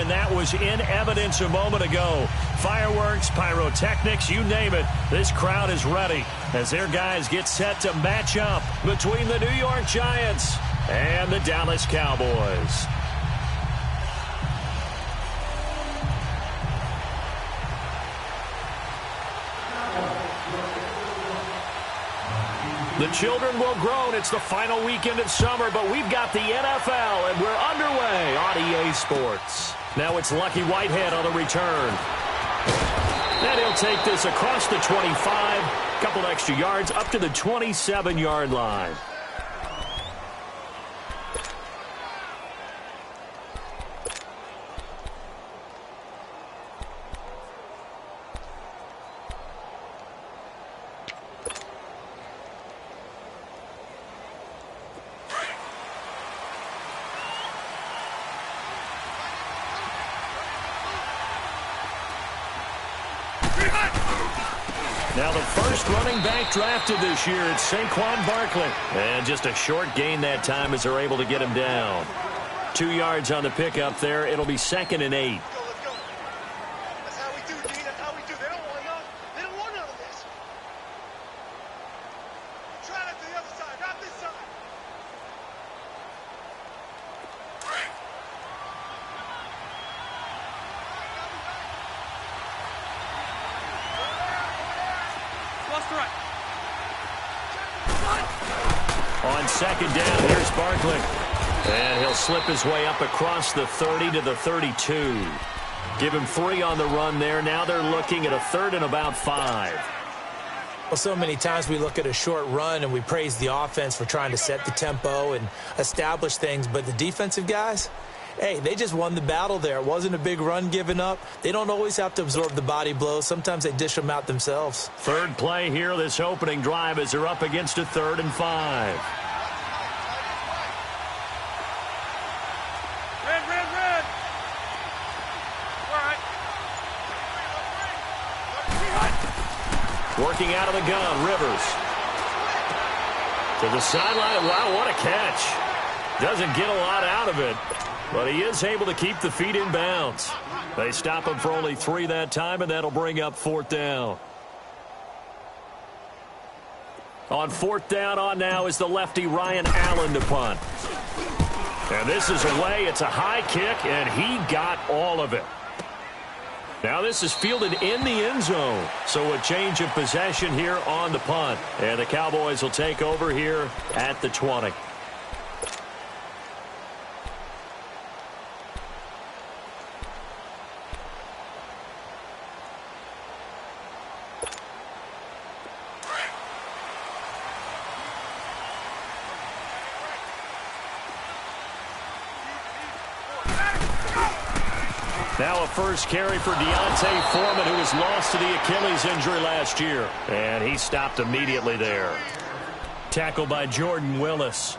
and that was in evidence a moment ago. Fireworks, pyrotechnics, you name it. This crowd is ready as their guys get set to match up between the New York Giants and the Dallas Cowboys. The children will groan. It's the final weekend of summer, but we've got the NFL, and we're underway on EA Sports. Now it's Lucky Whitehead on the return. And he'll take this across the 25, couple extra yards up to the 27-yard line. Now the first running back drafted this year, it's Saquon Barkley. And just a short gain that time as they're able to get him down. 2 yards on the pickup there. It'll be 2nd and 8. That's how we do, Dean. That's how we do. They don't want none of this. Try that to the other side, not this side. On second down, here's Barkley. And he'll slip his way up across the 30 to the 32. Give him 3 on the run there. Now they're looking at a 3rd and about 5. Well, so many times we look at a short run and we praise the offense for trying to set the tempo and establish things. But the defensive guys, hey, they just won the battle there. It wasn't a big run given up. They don't always have to absorb the body blows. Sometimes they dish them out themselves. Third play here, this opening drive, as they're up against a 3rd and 5. Red. All right. Working out of the gun, Rivers. To the sideline. Wow, what a catch. Doesn't get a lot out of it, but he is able to keep the feet in bounds. They stop him for only 3 that time, and that'll bring up 4th down. On 4th down on now is the lefty Ryan Allen to punt. And this is away. It's a high kick, and he got all of it. Now this is fielded in the end zone. So a change of possession here on the punt. And the Cowboys will take over here at the 20. Now a first carry for Deontay Foreman, who was lost to the Achilles injury last year. And he stopped immediately there. Tackled by Jordan Willis.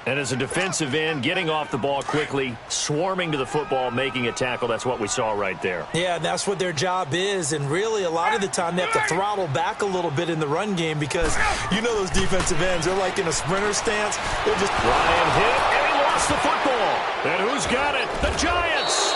And as a defensive end, getting off the ball quickly, swarming to the football, making a tackle. That's what we saw right there. Yeah, that's what their job is. And really, a lot of the time, they have to throttle back a little bit in the run game because you know those defensive ends, they're like in a sprinter stance. They're just... Ryan hit, and he lost the football. And who's got it? The Giants!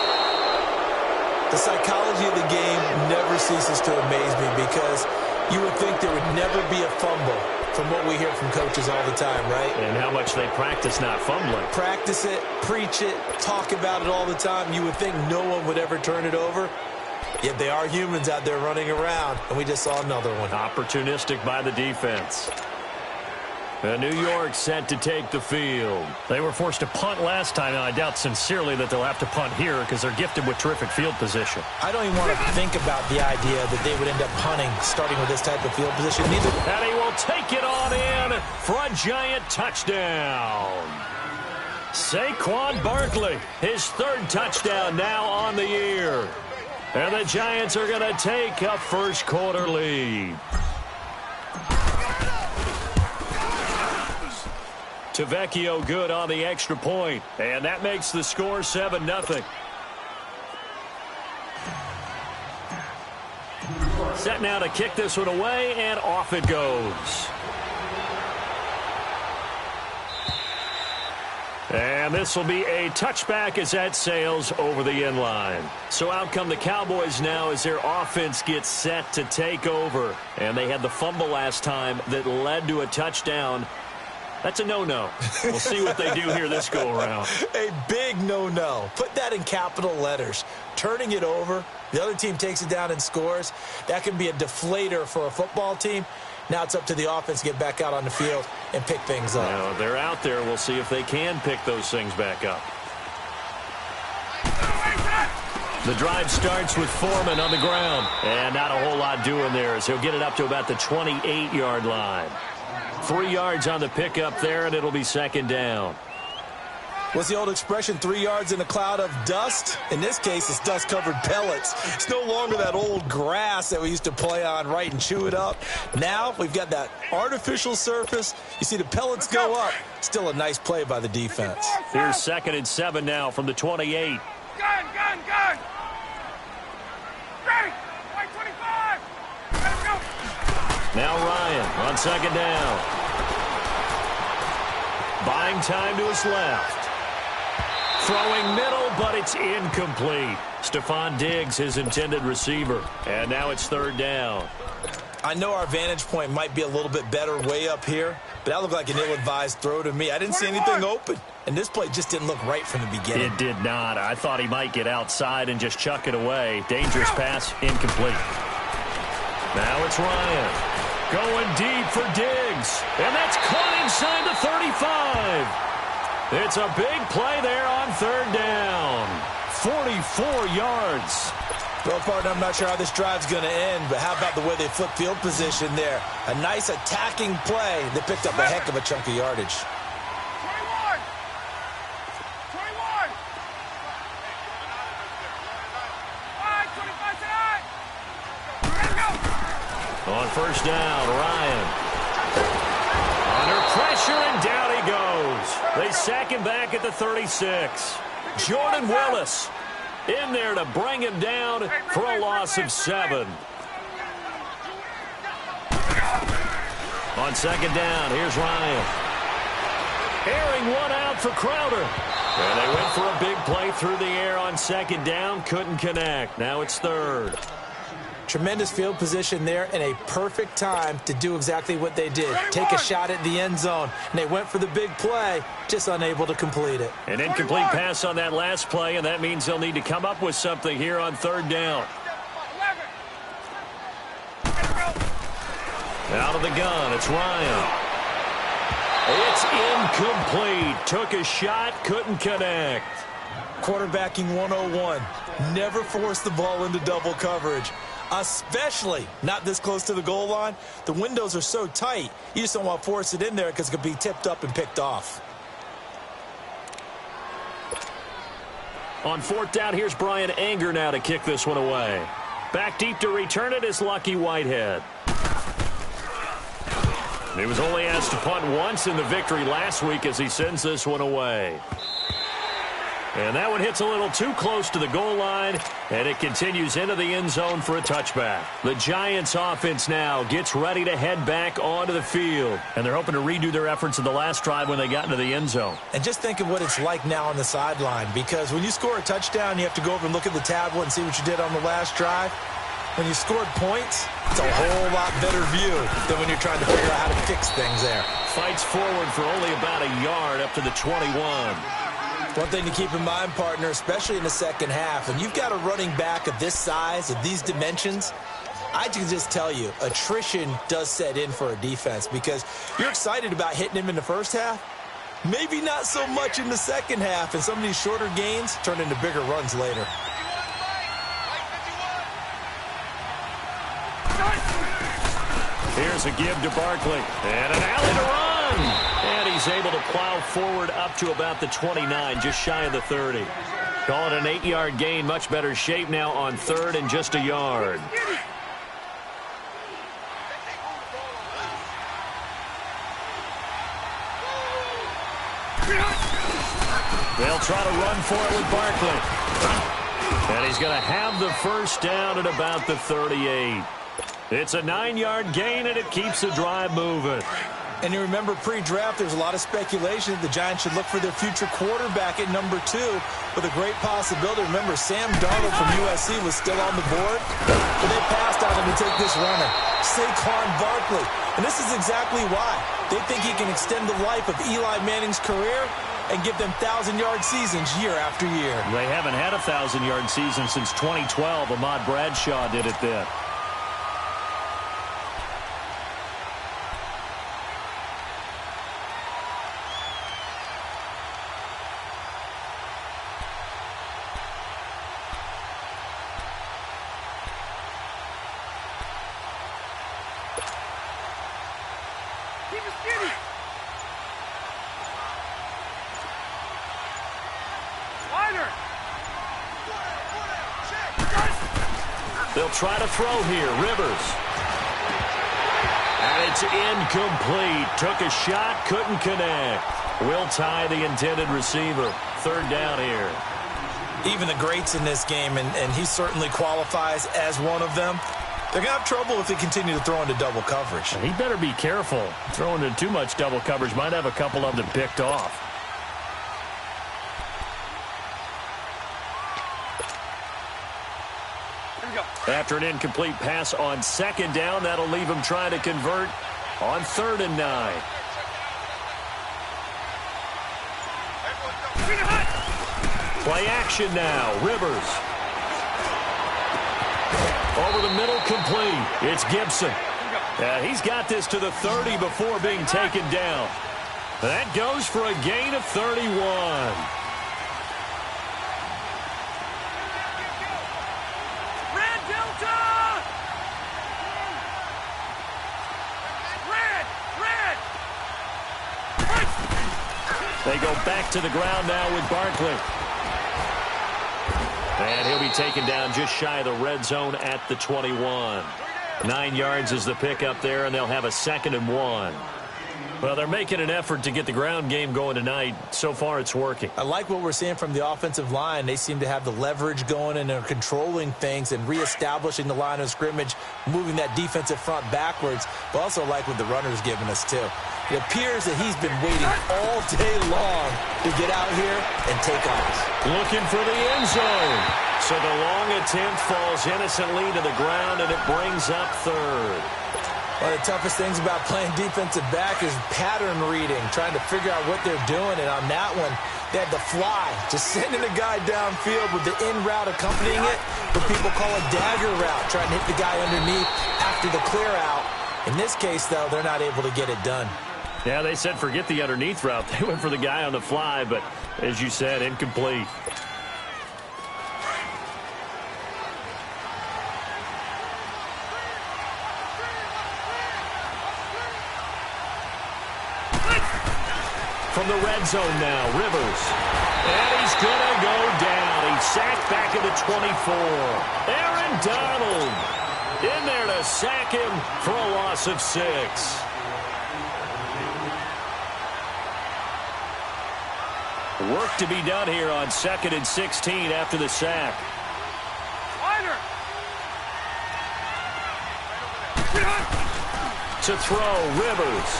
The psychology of the game never ceases to amaze me because you would think there would never be a fumble from what we hear from coaches all the time, right? And how much they practice not fumbling. Practice it, preach it, talk about it all the time. You would think no one would ever turn it over. Yet they are humans out there running around, and we just saw another one. Opportunistic by the defense. And New York set to take the field. They were forced to punt last time, and I doubt sincerely that they'll have to punt here because they're gifted with terrific field position. I don't even want to think about the idea that they would end up punting starting with this type of field position. Neither. And he will take it on in for a Giant touchdown. Saquon Barkley, his 3rd touchdown now on the year. And the Giants are going to take a first quarter lead. Tavecchio good on the extra point, and that makes the score 7-0. Set now to kick this one away, and off it goes. And this will be a touchback as that sails over the end line. So out come the Cowboys now as their offense gets set to take over. And they had the fumble last time that led to a touchdown. That's a no-no. We'll see what they do here this go-around. A big no-no. Put that in capital letters. Turning it over, the other team takes it down and scores. That can be a deflator for a football team. Now it's up to the offense to get back out on the field and pick things up. Now, they're out there. We'll see if they can pick those things back up. The drive starts with Foreman on the ground. And not a whole lot doing there as he'll get it up to about the 28-yard line. 3 yards on the pickup there, and it'll be second down. What's the old expression, 3 yards in a cloud of dust? In this case, it's dust-covered pellets. It's no longer that old grass that we used to play on, right, and chew it up. Now we've got that artificial surface. You see the pellets go up. Still a nice play by the defense. Here's 2nd and 7 now from the 28. Gun! Ready! White 25! Let's go! Now Ryan on second down. Buying time to his left. Throwing middle, but it's incomplete. Stephon Diggs, his intended receiver. And now it's 3rd down. I know our vantage point might be a little bit better way up here, but that looked like an ill-advised throw to me. I didn't see anything open, and this play just didn't look right from the beginning. It did not. I thought he might get outside and just chuck it away. Dangerous pass, incomplete. Now it's Ryan. Going deep for Diggs. And that's caught inside the 35. It's a big play there on 3rd down. 44 yards. Well, partner, I'm not sure how this drive's going to end, but how about the way they flip field position there? A nice attacking play that picked up a heck of a chunk of yardage. 21! 21! 25 tonight! Let's go! On 1st down, Ryan. Under pressure, and down he goes. They sack him back at the 36. Jordan Willis in there to bring him down for a loss of 7. On 2nd down, here's Ryan. Airing one out for Crowder. And they went for a big play through the air on 2nd down. Couldn't connect. Now it's 3rd. Tremendous field position there and a perfect time to do exactly what they did. Take a shot at the end zone. And they went for the big play, just unable to complete it. An incomplete pass on that last play, and that means they'll need to come up with something here on 3rd down. Out of the gun, it's Ryan. It's incomplete. Took a shot, couldn't connect. Quarterbacking 101. Never force the ball into double coverage. Especially not this close to the goal line. The windows are so tight, you just don't want to force it in there because it could be tipped up and picked off. On 4th down, here's Brian Anger now to kick this one away. Back deep to return it is Lucky Whitehead. He was only asked to punt once in the victory last week as he sends this one away. And that one hits a little too close to the goal line, and it continues into the end zone for a touchback. The Giants offense now gets ready to head back onto the field, and they're hoping to redo their efforts in the last drive when they got into the end zone. And just think of what it's like now on the sideline, because when you score a touchdown, you have to go over and look at the tablet and see what you did on the last drive. When you scored points, it's a whole lot better view than when you're trying to figure out how to fix things there. Fights forward for only about a yard up to the 21. One thing to keep in mind, partner, especially in the second half, when you've got a running back of this size, of these dimensions, I can just tell you, attrition does set in for a defense because you're excited about hitting him in the first half. Maybe not so much in the second half, and some of these shorter gains turn into bigger runs later. Here's a give to Barkley. And an alley to run. And he's able to plow forward up to about the 29, just shy of the 30. Call it an 8-yard gain. Much better shape now on 3rd and just a yard. They'll try to run for it with Barkley. And he's going to have the first down at about the 38. It's a 9-yard gain, and it keeps the drive moving. And you remember pre-draft, there's a lot of speculation that the Giants should look for their future quarterback at number 2 with a great possibility. Remember, Sam Darnold from USC was still on the board, but they passed on him to take this runner, Saquon Barkley. And this is exactly why. They think he can extend the life of Eli Manning's career and give them 1,000-yard seasons year after year. They haven't had a 1,000-yard season since 2012. Ahmad Bradshaw did it then. They'll try to throw here. Rivers. And it's incomplete. Took a shot, couldn't connect. Will tie the intended receiver. Third down here. Even the greats in this game, and he certainly qualifies as one of them, they're going to have trouble if they continue to throw into double coverage. He better be careful. Throwing into too much double coverage might have a couple of them picked off. After an incomplete pass on second down, that'll leave him trying to convert on 3rd and 9. Play action now. Rivers. Over the middle, complete. It's Gibson. He's got this to the 30 before being taken down. That goes for a gain of 31. They go back to the ground now with Barkley. And he'll be taken down just shy of the red zone at the 21. 9 yards is the pickup there, and they'll have a 2nd and 1. Well, they're making an effort to get the ground game going tonight. So far, it's working. I like what we're seeing from the offensive line. They seem to have the leverage going, and they're controlling things and reestablishing the line of scrimmage, moving that defensive front backwards, but also like what the runner's giving us, too. It appears that he's been waiting all day long to get out here and take off. Looking for the end zone. So the long attempt falls innocently to the ground, and it brings up 3rd. One of the toughest things about playing defensive back is pattern reading, trying to figure out what they're doing. And on that one, they had the fly, just sending a guy downfield with the in route accompanying it, what people call a dagger route, trying to hit the guy underneath after the clear out. In this case, though, they're not able to get it done. Yeah, they said forget the underneath route. They went for the guy on the fly, but as you said, incomplete. From the red zone now, Rivers. And he's going to go down. He's sacked back at the 24. Aaron Donald in there to sack him for a loss of 6. Work to be done here on 2nd and 16 after the sack. To throw, Rivers.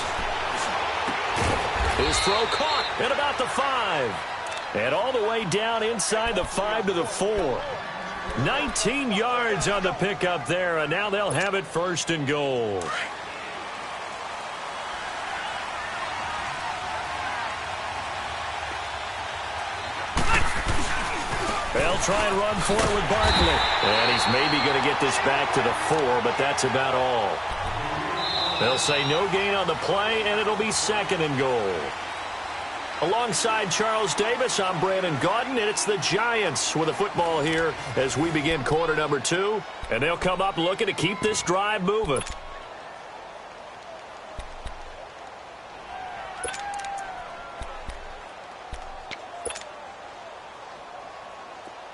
His throw caught at about the 5. And all the way down inside the 5 to the 4. 19 yards on the pickup there, and now they'll have it 1st and goal. They'll try and run for it with Barkley. And he's maybe going to get this back to the 4, but that's about all. They'll say no gain on the play, and it'll be 2nd and goal. Alongside Charles Davis, I'm Brandon Gaudin, and it's the Giants with the football here as we begin quarter number 2. And they'll come up looking to keep this drive moving.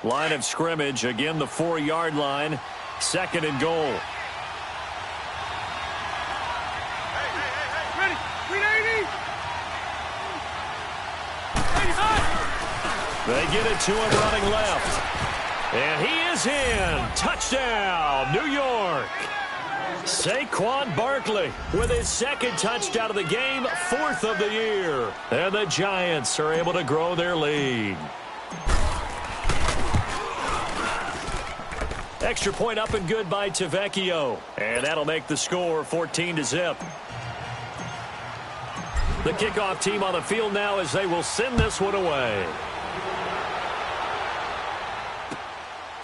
Line of scrimmage, again the 4-yard line, 2nd and goal. They get it to him running left. And he is in. Touchdown, New York. Saquon Barkley with his second touchdown of the game, fourth of the year. And the Giants are able to grow their lead. Extra point up and good by Tavecchio. And that'll make the score 14-0. The kickoff team on the field now as they will send this one away.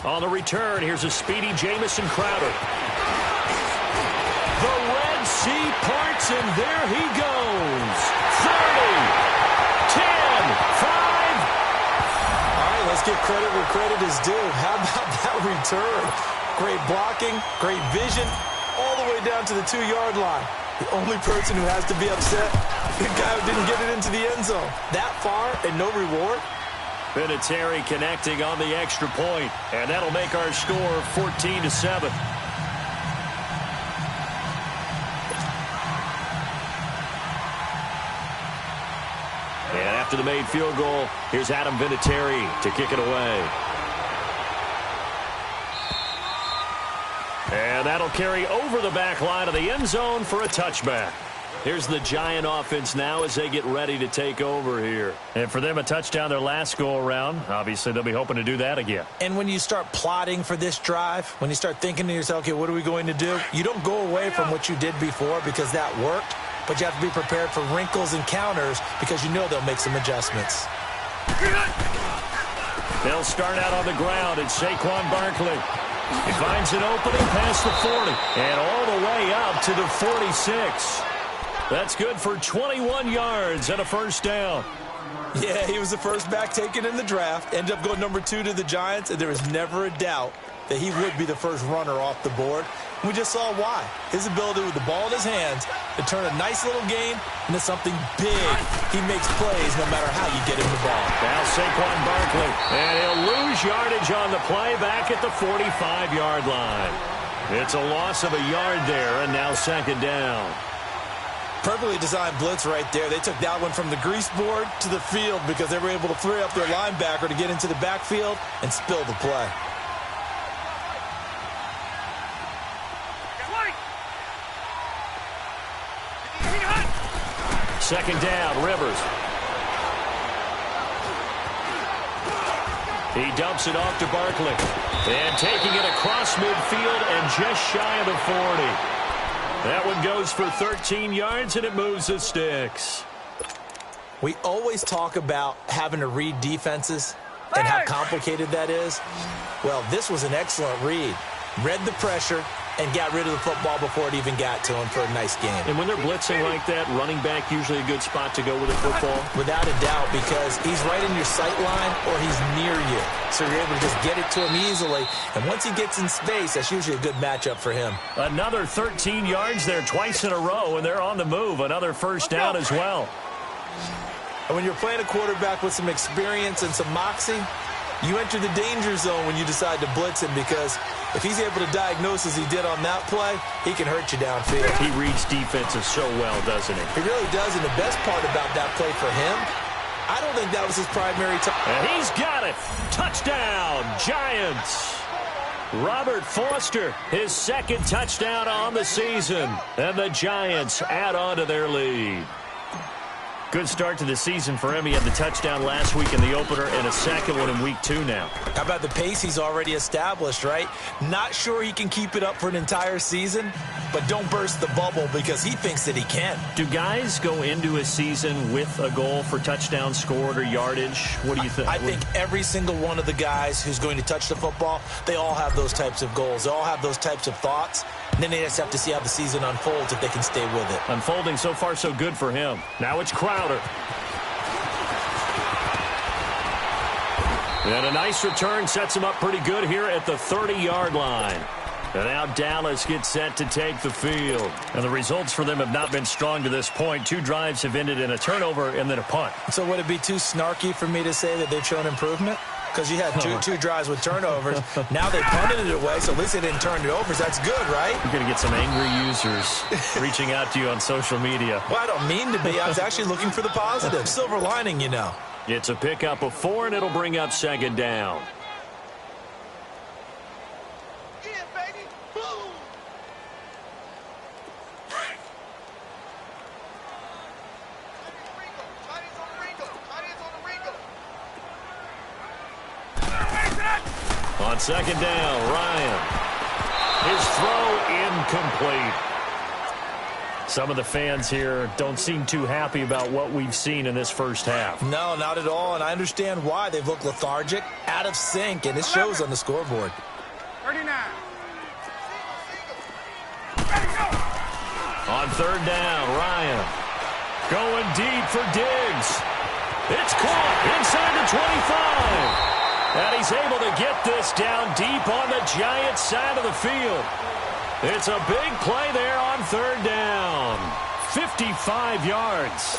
On the return, here's a speedy Jamison Crowder. The Red Sea parts, and there he goes. 30, 10, 5. All right, let's give credit where credit is due. How about that return? Great blocking, great vision, all the way down to the 2-yard line. The only person who has to be upset, the guy who didn't get it into the end zone. That far and no reward? Vinatieri connecting on the extra point, and that'll make our score 14-7. And after the made field goal, here's Adam Vinatieri to kick it away. And that'll carry over the back line of the end zone for a touchback. Here's the Giant offense now as they get ready to take over here. And for them, a touchdown their last go-around. Obviously, they'll be hoping to do that again. And when you start plotting for this drive, when you start thinking to yourself, okay, what are we going to do? You don't go away from what you did before because that worked, but you have to be prepared for wrinkles and counters because you know they'll make some adjustments. They'll start out on the ground. It's Saquon Barkley. He finds an opening past the 40 and all the way up to the 46. That's good for 21 yards and a first down. Yeah, he was the first back taken in the draft. Ended up going number 2 to the Giants, and there was never a doubt that he would be the first runner off the board. We just saw why. His ability with the ball in his hands to turn a nice little game into something big. He makes plays no matter how you get him the ball. Now Saquon Barkley, and he'll lose yardage on the play back at the 45-yard line. It's a loss of a yard there, and now second down. Perfectly designed blitz right there. They took that one from the grease board to the field because they were able to free up their linebacker to get into the backfield and spill the play. Second down, Rivers. He dumps it off to Barkley. And taking it across midfield and just shy of the 40. That one goes for 13 yards, and it moves the sticks. We always talk about having to read defenses and how complicated that is. Well, this was an excellent read. Read the pressure and got rid of the football before it even got to him for a nice game. And when they're blitzing like that, running back usually a good spot to go with the football? Without a doubt, because he's right in your sight line or he's near you. So you're able to just get it to him easily. And once he gets in space, that's usually a good matchup for him. Another 13 yards there twice in a row, and they're on the move. Another first down as well. And when you're playing a quarterback with some experience and some moxie, you enter the danger zone when you decide to blitz him because if he's able to diagnose as he did on that play, he can hurt you downfield. He reads defenses so well, doesn't he? He really does, and the best part about that play for him, I don't think that was his primary target. And he's got it. Touchdown, Giants. Robert Foster, his second touchdown on the season. And the Giants add on to their lead. Good start to the season for him. He had the touchdown last week in the opener and a second one in week 2 now. How about the pace he's already established, right? Not sure he can keep it up for an entire season, but don't burst the bubble because he thinks that he can. Do guys go into a season with a goal for touchdown scored or yardage? What do you think? I think every single one of the guys who's going to touch the football, they all have those types of goals. They all have those types of thoughts. And then they just have to see how the season unfolds if they can stay with it. Unfolding so far so good for him. Now it's Crowder. And a nice return sets him up pretty good here at the 30-yard line. And now Dallas gets set to take the field. And the results for them have not been strong to this point. 2 drives have ended in a turnover and then a punt. So would it be too snarky for me to say that they've shown improvement? Because you had two drives with turnovers. Now they punted it away, so at least they didn't turn it over. So that's good, right? You're going to get some angry users reaching out to you on social media. Well, I don't mean to be. I was actually looking for the positive. Silver lining, you know. It's a pickup of 4, and it'll bring up second down. On second down, Ryan. His throw incomplete. Some of the fans here don't seem too happy about what we've seen in this first half. No, not at all, and I understand why. They've looked lethargic, out of sync, and it shows on the scoreboard. 39. On third down, Ryan. Going deep for Diggs. It's caught inside the 25. And he's able to get this down deep on the Giants side of the field. It's a big play there on third down. 55 yards.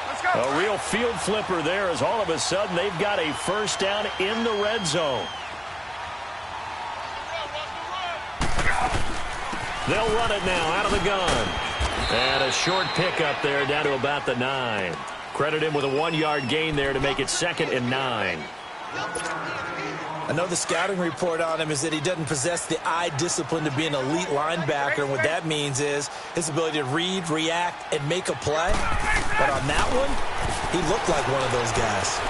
Let's go. A real field flipper there as all of a sudden they've got a first down in the red zone. They'll run it now out of the gun. And a short pickup there down to about the 9. Credit him with a 1-yard gain there to make it 2nd and 9. I know the scouting report on him is that he doesn't possess the eye discipline to be an elite linebacker. And what that means is his ability to read, react, and make a play. But on that one, he looked like one of those guys.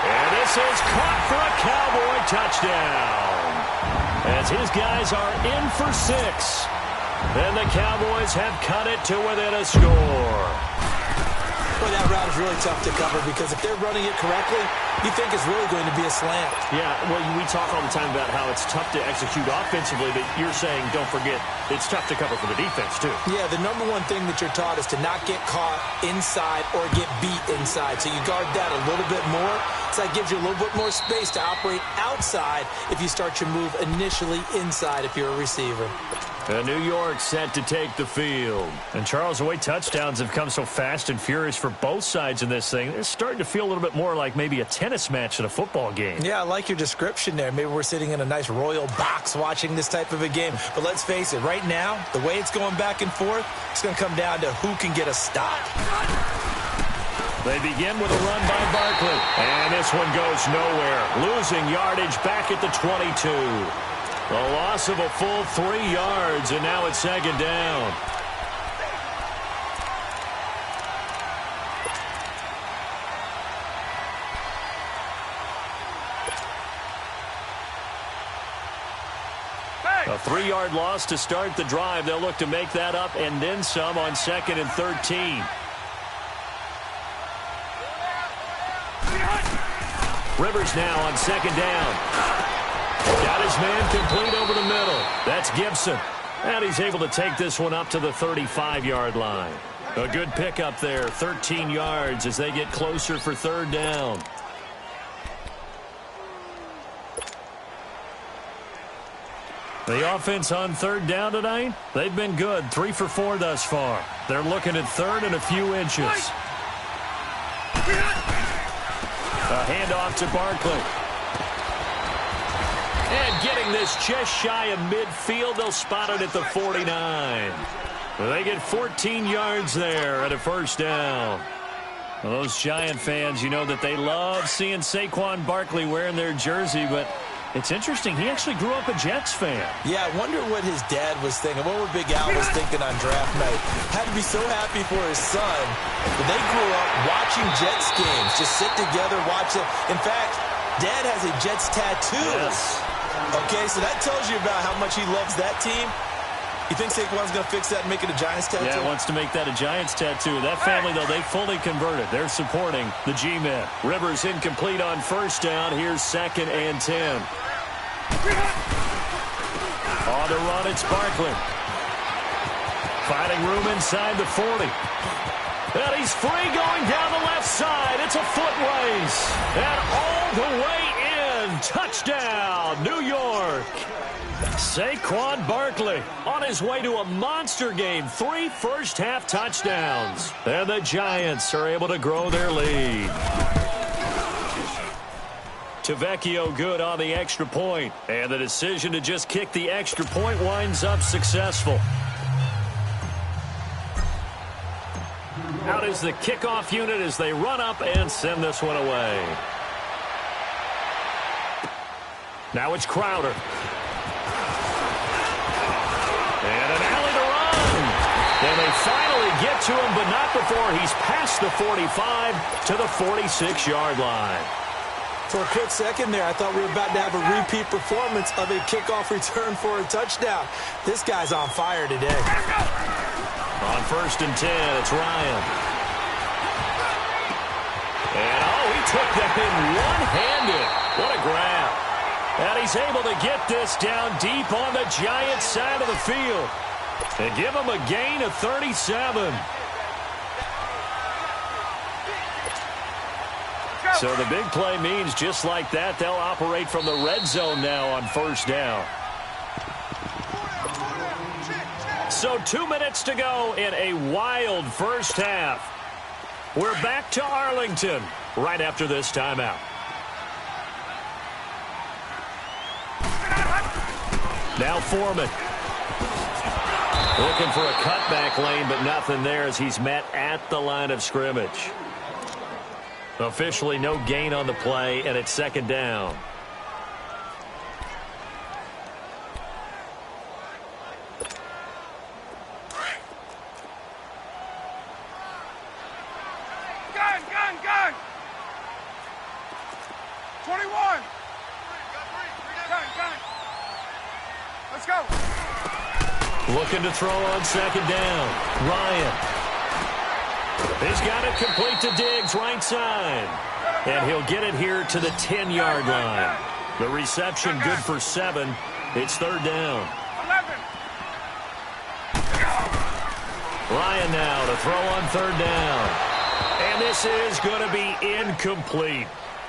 And this is caught for a Cowboy touchdown. As his guys are in for 6. And the Cowboys have cut it to within a score. Boy, that route is really tough to cover because if they're running it correctly, you think it's really going to be a slant. Yeah, well, we talk all the time about how it's tough to execute offensively, but you're saying, don't forget, it's tough to cover for the defense, too. Yeah, the number one thing that you're taught is to not get caught inside or get beat inside. So you guard that a little bit more. So that gives you a little bit more space to operate outside if you start your move initially inside if you're a receiver. And New York set to take the field. And Charles, the way touchdowns have come so fast and furious for both sides in this thing, it's starting to feel a little bit more like maybe a tennis match than a football game. Yeah, I like your description there. Maybe we're sitting in a nice royal box watching this type of a game. But let's face it, right now, the way it's going back and forth, it's going to come down to who can get a stop. They begin with a run by Barkley. And this one goes nowhere. Losing yardage back at the 22. A loss of a full 3 yards, and now it's 2nd down. A 3-yard loss to start the drive. They'll look to make that up and then some on 2nd and 13. Rivers now on 2nd down. Got his man complete over the middle. That's Gibson. And he's able to take this one up to the 35-yard line. A good pickup there, 13 yards as they get closer for 3rd down. The offense on 3rd down tonight, they've been good. 3 for 4 thus far. They're looking at 3rd and a few inches. A handoff to Barkley. And getting this just shy of midfield, they'll spot it at the 49. They get 14 yards there at a 1st down. Well, those Giant fans, you know that they love seeing Saquon Barkley wearing their jersey, but it's interesting. He actually grew up a Jets fan. Yeah, I wonder what his dad was thinking. What were Big Al was thinking on draft night? Had to be so happy for his son. But they grew up watching Jets games. Just sit together, watch it. In fact, Dad has a Jets tattoo. Yes. Okay, so that tells you about how much he loves that team. You think Saquon's going to fix that and make it a Giants tattoo? Yeah, wants to make that a Giants tattoo. That family, though, they fully converted. They're supporting the G-men. Rivers incomplete on 1st down. Here's 2nd and 10. On the run, it's Barkley. Finding room inside the 40. And he's free going down the left side. It's a foot race. And all the way in. Touchdown, New York. Saquon Barkley on his way to a monster game. 3 first-half touchdowns. And the Giants are able to grow their lead. Tavecchio good on the extra point. And the decision to just kick the extra point winds up successful. Out is the kickoff unit as they run up and send this one away. Now it's Crowder. And an alley to run. And they finally get to him, but not before he's past the 45 to the 46-yard line. for a quick second there, I thought we were about to have a repeat performance of a kickoff return for a touchdown. This guy's on fire today. On 1st and 10, it's Ryan. And, he took that in one-handed. What a grab. And he's able to get this down deep on the Giants' side of the field. And give him a gain of 37. So the big play means just like that, they'll operate from the red zone now on 1st down. So 2 minutes to go in a wild first half. We're back to Arlington right after this timeout. Now Foreman. Looking for a cutback lane, but nothing there as he's met at the line of scrimmage. Officially no gain on the play, and it's 2nd down. Gun! 21! Gun! Let's go! Looking to throw on 2nd down. Ryan. He's got it complete to Diggs, right side. And he'll get it here to the 10-yard line. The reception good for 7. It's 3rd down. 11. Ryan now to throw on 3rd down. And this is going to be incomplete.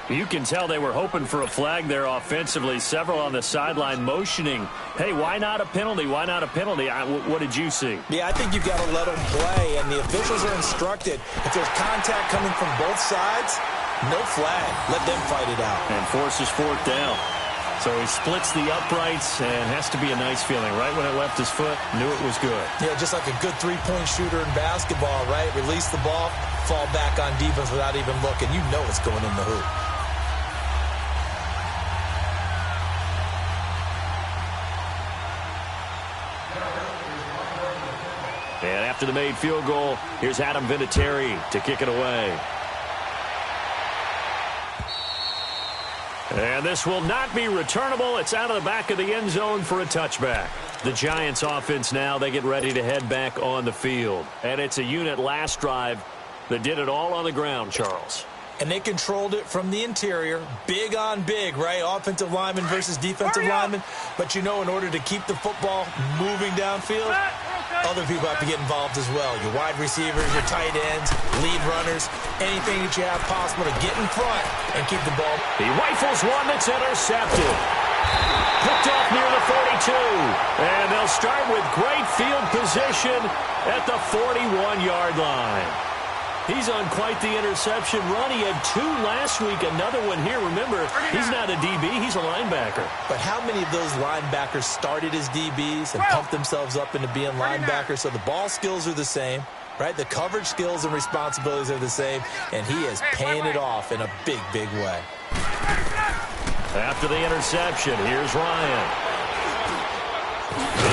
You can tell they were hoping for a flag there offensively. Several on the sideline motioning, hey, why not a penalty? Why not a penalty? What did you see? Yeah, I think you've got to let them play, and the officials are instructed. If there's contact coming from both sides, no flag. Let them fight it out. And forces 4th down. So he splits the uprights, and has to be a nice feeling. Right when it left his foot, knew it was good. Yeah, just like a good three-point shooter in basketball, right? Release the ball, fall back on defense without even looking. You know it's going in the hoop. And after the made field goal, here's Adam Vinatieri to kick it away. And this will not be returnable. It's out of the back of the end zone for a touchback. The Giants offense now, they get ready to head back on the field. And it's a unit last drive that did it all on the ground, Charles. And they controlled it from the interior. Big on big, right? Offensive lineman versus defensive lineman. But you know, in order to keep the football moving downfield, other people have to get involved as well. Your wide receivers, your tight ends, lead runners, anything that you have possible to get in front and keep the ball. He rifles one that's intercepted. Picked off near the 42. And they'll start with great field position at the 41-yard line. He's on quite the interception run. He had 2 last week, another one here. Remember, he's not a DB, he's a linebacker. But how many of those linebackers started as DBs and pumped themselves up into being linebackers? So the ball skills are the same, right? The coverage skills and responsibilities are the same, and he is paying it off in a big, big way. After the interception, here's Ryan.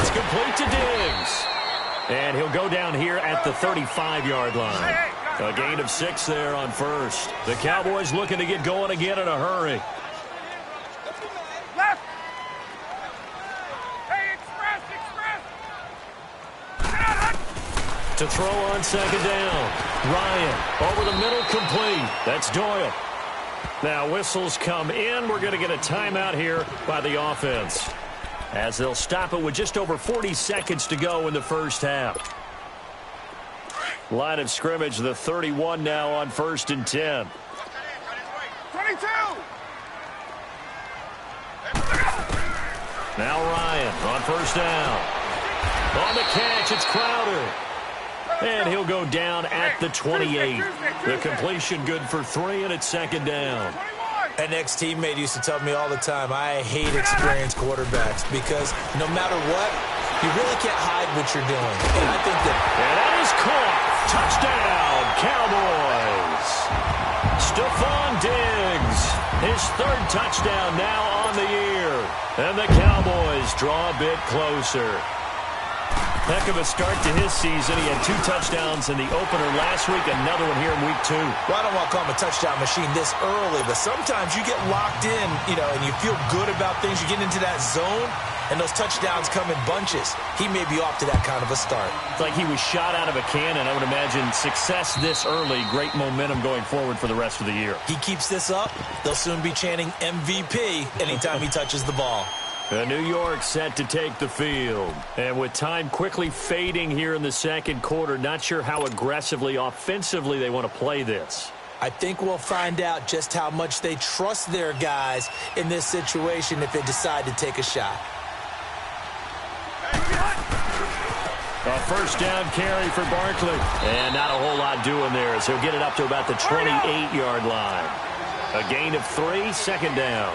It's complete to Diggs. And he'll go down here at the 35-yard line. A gain of 6 there on 1st. The Cowboys looking to get going again in a hurry. Left. Hey, express. To throw on 2nd down. Ryan over the middle, complete. That's Doyle. Now whistles come in. We're going to get a timeout here by the offense, as they'll stop it with just over 40 seconds to go in the first half. Line of scrimmage, the 31 now on 1st and 10. 22. Now Ryan on 1st down. On the catch, it's Crowder. And he'll go down at the 28. The completion good for 3, and it's 2nd down. An ex-teammate used to tell me all the time, I hate experienced quarterbacks because no matter what, you really can't hide what you're doing. And I think that is caught. Touchdown, Cowboys. Stephon Diggs, his 3rd touchdown now on the year. And the Cowboys draw a bit closer. Heck of a start to his season. He had 2 touchdowns in the opener last week, another one here in week 2. Well, I don't want to call him a touchdown machine this early, but sometimes you get locked in, and you feel good about things. You get into that zone, and those touchdowns come in bunches. He may be off to that kind of a start. It's like he was shot out of a cannon. I would imagine success this early, great momentum going forward for the rest of the year. He keeps this up, they'll soon be chanting MVP anytime he touches the ball. New York set to take the field. And with time quickly fading here in the second quarter, not sure how aggressively, offensively they want to play this. I think we'll find out just how much they trust their guys in this situation if they decide to take a shot. A first down carry for Barkley. And not a whole lot doing there, so he'll get it up to about the 28-yard line. A gain of 3, second down.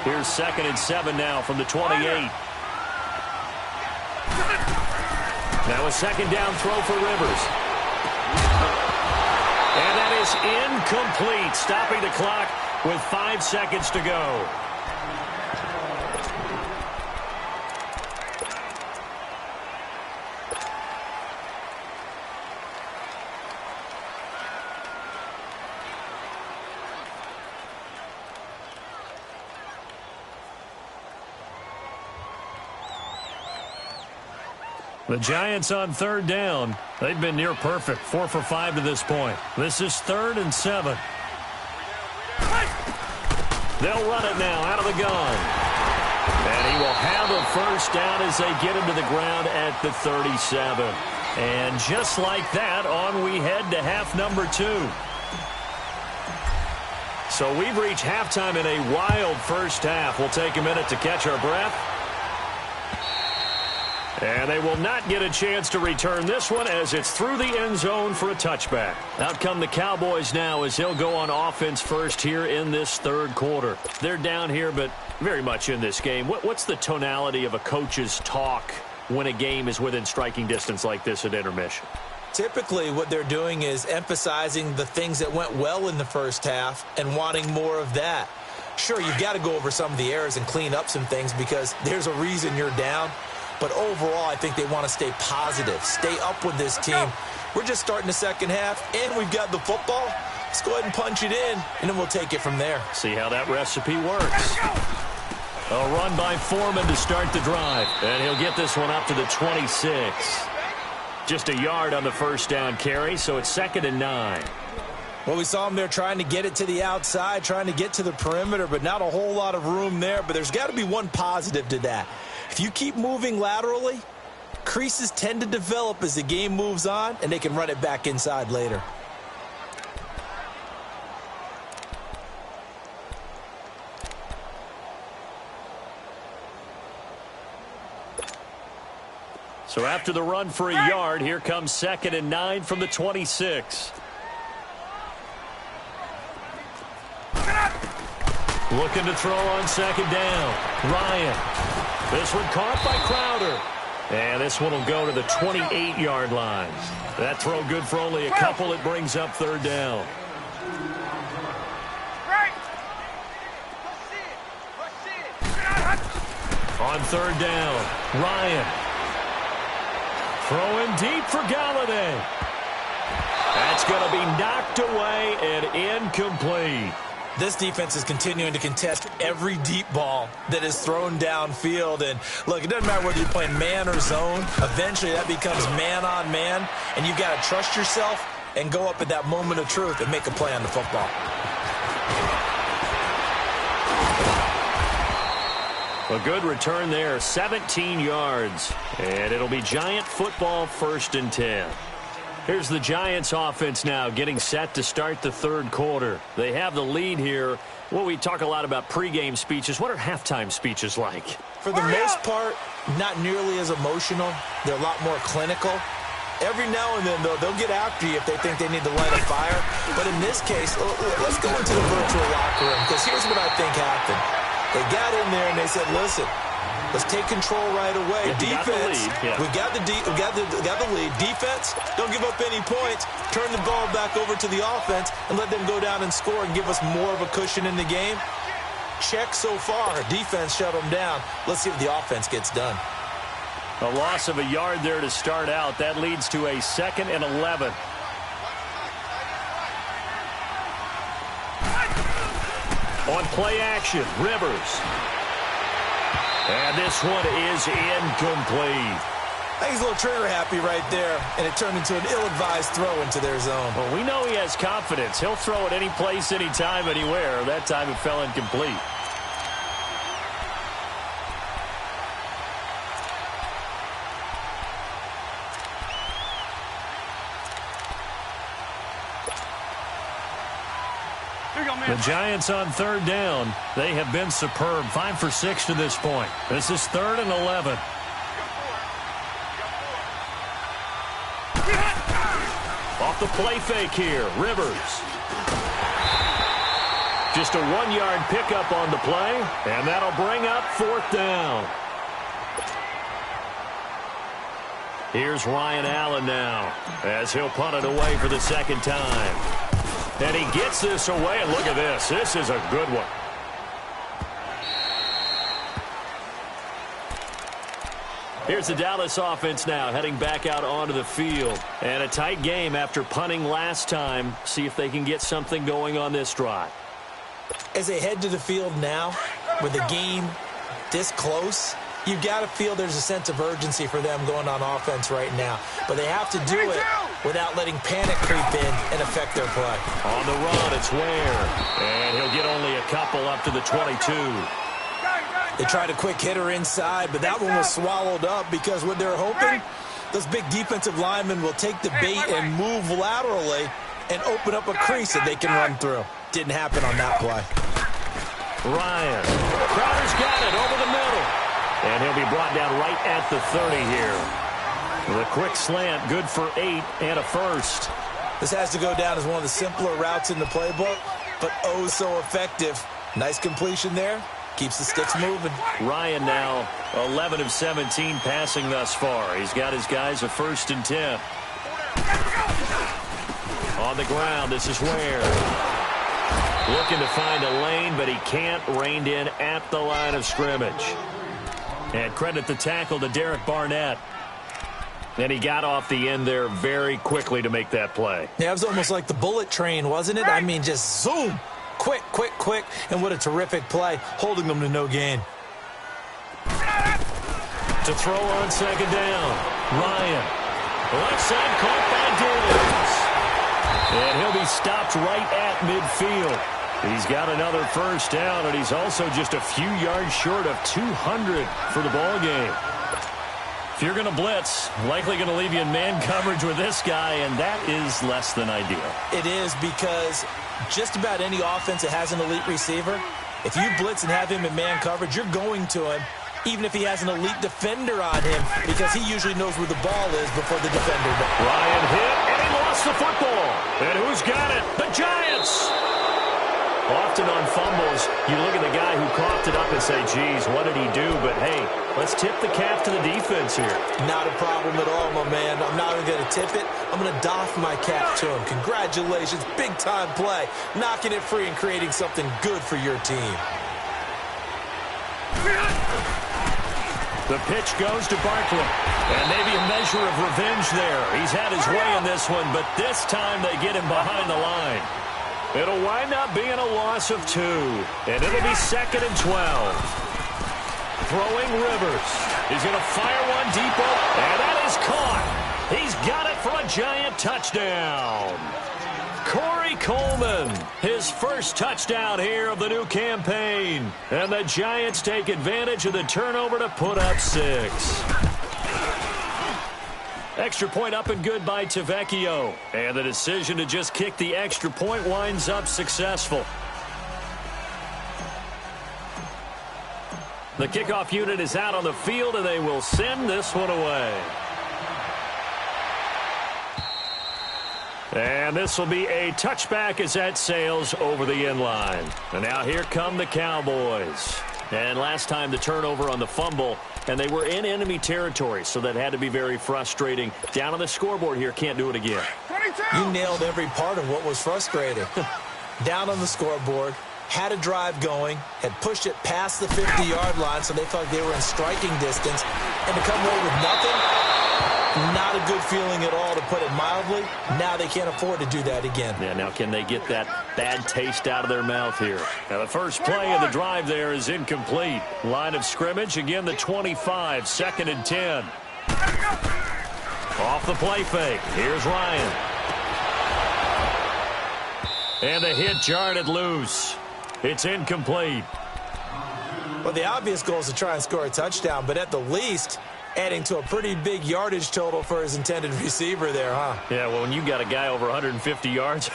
Here's 2nd and 7 now from the 28. Now a second down throw for Rivers. And that is incomplete, stopping the clock with 5 seconds to go. The Giants on 3rd down. They've been near perfect. 4 for 5 to this point. This is 3rd and 7. They'll run it now out of the gun. And he will have a first down as they get him to the ground at the 37. And just like that, on we head to half number 2. So we've reached halftime in a wild first half. We'll take a minute to catch our breath. And they will not get a chance to return this one as it's through the end zone for a touchback. Out come the Cowboys now as he'll go on offense first here in this 3rd quarter. They're down here, but very much in this game. What's the tonality of a coach's talk when a game is within striking distance like this at intermission? Typically, what they're doing is emphasizing the things that went well in the first half and wanting more of that. Sure, you've got to go over some of the errors and clean up some things because there's a reason you're down. But overall, I think they want to stay positive, stay up with this team. We're just starting the second half, and we've got the football. Let's go ahead and punch it in, and then we'll take it from there. See how that recipe works. A run by Foreman to start the drive, and he'll get this one up to the 26. Just a yard on the first down carry, so it's 2nd and 9. Well, we saw him there trying to get it to the outside, trying to get to the perimeter, but not a whole lot of room there. But there's got to be one positive to that. If you keep moving laterally, creases tend to develop as the game moves on, and they can run it back inside later. So after the run for a yard, here comes 2nd and 9 from the 26. Looking to throw on 2nd down. Ryan. This one caught by Crowder. And this one will go to the 28-yard line. That throw good for only a couple. It brings up 3rd down. On 3rd down, Ryan. Throwing deep for Galladay. That's going to be knocked away and incomplete. This defense is continuing to contest every deep ball that is thrown downfield. And, look, it doesn't matter whether you're playing man or zone. Eventually, that becomes man on man. And you've got to trust yourself and go up at that moment of truth and make a play on the football. A good return there, 17 yards. And it'll be Giant football, 1st and 10. Here's the Giants offense now getting set to start the 3rd quarter. They have the lead here. Well, we talk a lot about pregame speeches. What are halftime speeches like? For the most part, not nearly as emotional. They're a lot more clinical. Every now and then, though, they'll get after you if they think they need to light a fire. But in this case, let's go into the virtual locker room because here's what I think happened. They got in there and they said, listen, let's take control right away. Yeah, defense, we got the lead. Defense, don't give up any points. Turn the ball back over to the offense and let them go down and score and give us more of a cushion in the game. Check so far. Defense shut them down. Let's see if the offense gets done. A loss of a yard there to start out. That leads to a 2nd and 11. On play action, Rivers. And this one is incomplete. I think he's a little trigger happy right there, and it turned into an ill-advised throw into their zone. Well, we know he has confidence. He'll throw it any place, anytime, anywhere. That time it fell incomplete. The Giants on 3rd down. They have been superb. 5 for 6 to this point. This is 3rd and 11. Off the play fake here, Rivers. Just a 1-yard pickup on the play, and that'll bring up 4th down. Here's Ryan Allen now, as he'll punt it away for the 2nd time. And he gets this away, and look at this. This is a good one. Here's the Dallas offense now, heading back out onto the field. And a tight game after punting last time. See if they can get something going on this drive. As they head to the field now, with the game this close, you've got to feel there's a sense of urgency for them going on offense right now. But they have to do it without letting panic creep in and affect their play. On the run, it's Ware. And he'll get only a couple up to the 22. They tried a quick hitter inside, but that one was swallowed up because what they're hoping, those big defensive linemen will take the bait and move laterally and open up a crease that they can run through. Didn't happen on that play. Ryan. Crowder's got it over the middle. And he'll be brought down right at the 30 here. With a quick slant, good for 8 and a first. This has to go down as one of the simpler routes in the playbook, but oh so effective. Nice completion there. Keeps the sticks moving. Ryan now 11 of 17 passing thus far. He's got his guys a 1st and 10. On the ground, this is Ware. Looking to find a lane, but he can't. Reined in at the line of scrimmage. And credit the tackle to Derek Barnett. And he got off the end there very quickly to make that play. Yeah, it was almost like the bullet train, wasn't it? I mean, just zoom. Quick, quick, quick. And what a terrific play, holding them to no gain. To throw on 2nd down. Ryan. Left side caught by Davis. And he'll be stopped right at midfield. He's got another 1st down, and he's also just a few yards short of 200 for the ball game. If you're going to blitz, likely going to leave you in man coverage with this guy, and that is less than ideal. It is, because just about any offense that has an elite receiver, if you blitz and have him in man coverage, you're going to him, even if he has an elite defender on him, because he usually knows where the ball is before the defender does. Ryan hit, and he lost the football. And who's got it? The Giants! Often on fumbles, you look at the guy who coughed it up and say, geez, what did he do? But, hey, let's tip the cap to the defense here. Not a problem at all, my man. I'm not even going to tip it. I'm going to doff my cap to him. Congratulations. Big-time play. Knocking it free and creating something good for your team. The pitch goes to Barkley. And maybe a measure of revenge there. He's had his way in this one, but this time they get him behind the line. It'll wind up being a loss of 2. And it'll be 2nd and 12. Throwing Rivers. He's going to fire one deep open. And that is caught. He's got it for a Giant touchdown. Corey Coleman, his 1st touchdown here of the new campaign. And the Giants take advantage of the turnover to put up 6. Extra point up and good by Tavecchio. And the decision to just kick the extra point winds up successful. The kickoff unit is out on the field, and they will send this one away. And this will be a touchback as that sails over the end line. And now here come the Cowboys. And last time the turnover on the fumble, and they were in enemy territory, so that had to be very frustrating. Down on the scoreboard here, can't do it again. 22. You nailed every part of what was frustrating. Down on the scoreboard, had a drive going, had pushed it past the 50-yard line, so they felt they were in striking distance, and to come away with nothing, not a good feeling at all, to put it mildly. Now they can't afford to do that again. Yeah, now can they get that bad taste out of their mouth here? Now the first play of the drive there is incomplete. Line of scrimmage, again the 25, 2nd and 10. Off the play fake, here's Ryan. And the hit jarred it loose. It's incomplete. Well, the obvious goal is to try and score a touchdown, but at the least, adding to a pretty big yardage total for his intended receiver there, huh? Yeah, well, when you got a guy over 150 yards,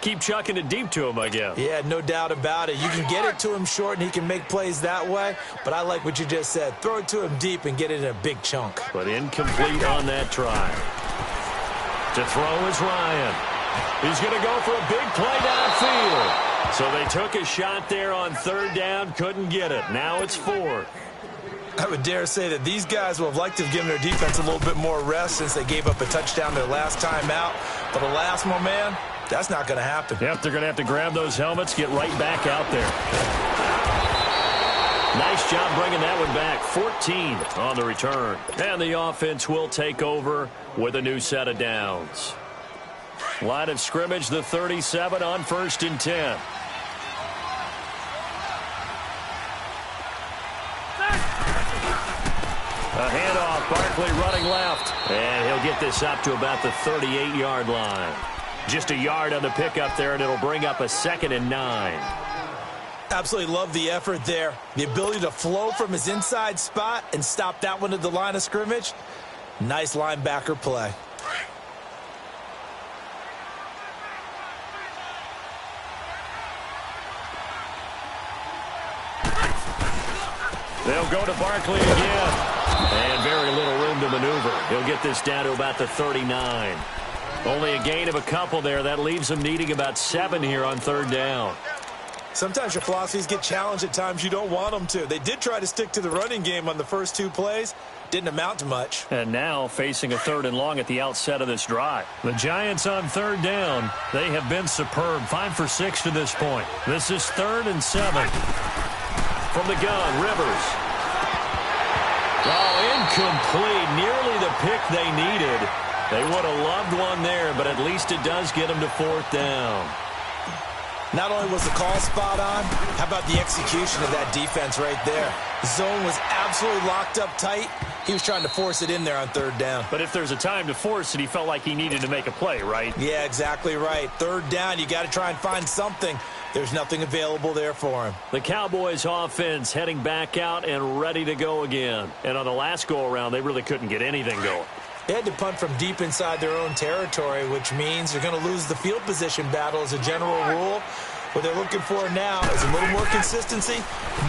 keep chucking it deep to him, I guess. Yeah, no doubt about it. You can get it to him short, and he can make plays that way, but I like what you just said. Throw it to him deep and get it in a big chunk. But incomplete on that try. To throw is Ryan. He's going to go for a big play downfield. So they took a shot there on 3rd down, couldn't get it. Now it's 4th. I would dare say that these guys will have liked to have given their defense a little bit more rest since they gave up a touchdown their last time out. But alas, my man, that's not going to happen. Yep, they're going to have to grab those helmets, get right back out there. Nice job bringing that one back. 14 on the return. And the offense will take over with a new set of downs. Line of scrimmage, the 37 on 1st and 10. A handoff, Barkley running left. And he'll get this up to about the 38-yard line. Just a yard on the pickup there, and it'll bring up a 2nd and 9. Absolutely love the effort there. The ability to flow from his inside spot and stop that one at the line of scrimmage. Nice linebacker play. They'll go to Barkley again. And very little room to maneuver. He'll get this down to about the 39. Only a gain of a couple there. That leaves him needing about 7 here on 3rd down. Sometimes your philosophies get challenged at times you don't want them to. They did try to stick to the running game on the first 2 plays. Didn't amount to much. And now facing a 3rd and long at the outset of this drive. The Giants on 3rd down. They have been superb. 5 for 6 to this point. This is 3rd and 7. From the gun, Rivers. Oh, incomplete. Nearly the pick they needed. They would have loved one there, but at least it does get them to 4th down. Not only was the call spot on, how about the execution of that defense right there? The zone was absolutely locked up tight. He was trying to force it in there on 3rd down. But if there's a time to force it, he felt like he needed to make a play, right? Yeah, exactly right. 3rd down, you got to try and find something. There's nothing available there for him. The Cowboys offense heading back out and ready to go again. And on the last go-around, they really couldn't get anything going. They had to punt from deep inside their own territory, which means they're going to lose the field position battle as a general rule. What they're looking for now is a little more consistency,